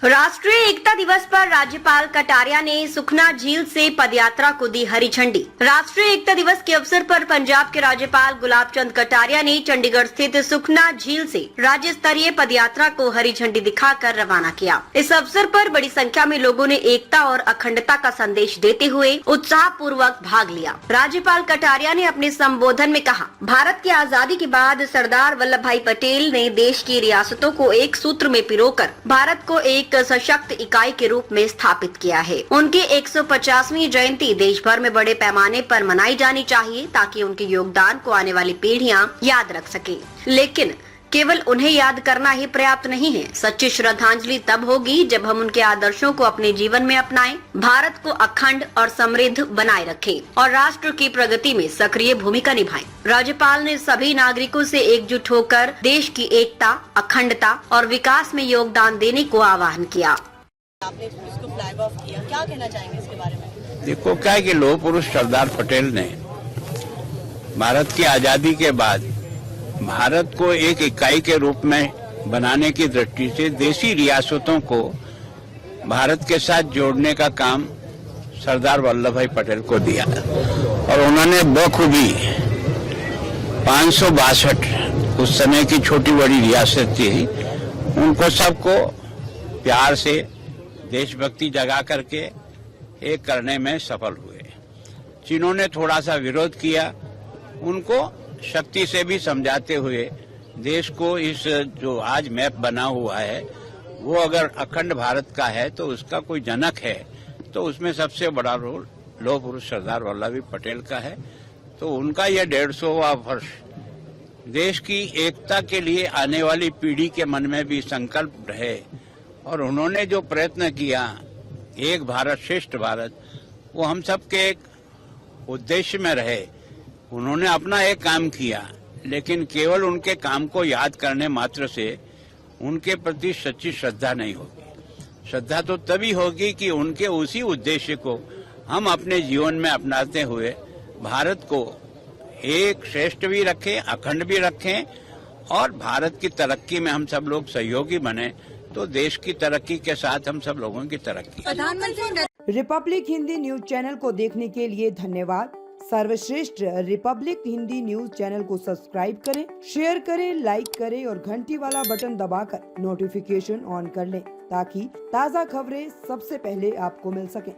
राष्ट्रीय एकता दिवस पर राज्यपाल कटारिया ने सुखना झील से पदयात्रा को दी हरी झंडी। राष्ट्रीय एकता दिवस के अवसर पर पंजाब के राज्यपाल गुलाब चंद कटारिया ने चंडीगढ़ स्थित सुखना झील से राज्य स्तरीय पदयात्रा को हरी झंडी दिखाकर रवाना किया। इस अवसर पर बड़ी संख्या में लोगों ने एकता और अखंडता का संदेश देते हुए उत्साह पूर्वक भाग लिया। राज्यपाल कटारिया ने अपने संबोधन में कहा, भारत की आजादी के बाद सरदार वल्लभ भाई पटेल ने देश की रियासतों को एक सूत्र में पिरोकर भारत को एक सशक्त इकाई के रूप में स्थापित किया है। उनकी 150वीं जयंती देश भर में बड़े पैमाने पर मनाई जानी चाहिए ताकि उनके योगदान को आने वाली पीढ़ियां याद रख सके। लेकिन केवल उन्हें याद करना ही पर्याप्त नहीं है। सच्ची श्रद्धांजलि तब होगी जब हम उनके आदर्शों को अपने जीवन में अपनाएं, भारत को अखंड और समृद्ध बनाए रखें और राष्ट्र की प्रगति में सक्रिय भूमिका निभाएं। राज्यपाल ने सभी नागरिकों से एकजुट होकर देश की एकता, अखंडता और विकास में योगदान देने को आह्वान किया। आपने इसको फ्लैग ऑफ किया, क्या कहना चाहेंगे इसके बारे में? देखो, क्या है कि लौह पुरुष सरदार पटेल ने भारत की आजादी के बाद भारत को एक इकाई के रूप में बनाने की दृष्टि से देशी रियासतों को भारत के साथ जोड़ने का काम सरदार वल्लभ भाई पटेल को दिया और उन्होंने बखूबी 562 उस समय की छोटी बड़ी रियासत थी, उनको सबको प्यार से देशभक्ति जगा करके एक करने में सफल हुए। जिन्हों ने थोड़ा सा विरोध किया उनको शक्ति से भी समझाते हुए देश को इस जो आज मैप बना हुआ है वो अगर अखंड भारत का है तो उसका कोई जनक है तो उसमें सबसे बड़ा रोल लौह पुरुष सरदार वल्लभ भाई पटेल का है। तो उनका यह 150वां वर्ष देश की एकता के लिए आने वाली पीढ़ी के मन में भी संकल्प रहे और उन्होंने जो प्रयत्न किया एक भारत श्रेष्ठ भारत, वो हम सबके एक उद्देश्य में रहे। उन्होंने अपना एक काम किया लेकिन केवल उनके काम को याद करने मात्र से उनके प्रति सच्ची श्रद्धा नहीं होगी। श्रद्धा तो तभी होगी कि उनके उसी उद्देश्य को हम अपने जीवन में अपनाते हुए भारत को एक श्रेष्ठ भी रखें, अखंड भी रखें और भारत की तरक्की में हम सब लोग सहयोगी बने तो देश की तरक्की के साथ हम सब लोगों की तरक्की। प्रधानमंत्री रिपब्लिक हिंदी न्यूज चैनल को देखने के लिए धन्यवाद। सर्वश्रेष्ठ रिपब्लिक हिंदी न्यूज चैनल को सब्सक्राइब करें, शेयर करें, लाइक करें और घंटी वाला बटन दबाकर नोटिफिकेशन ऑन कर लें ताकि ताज़ा खबरें सबसे पहले आपको मिल सकें।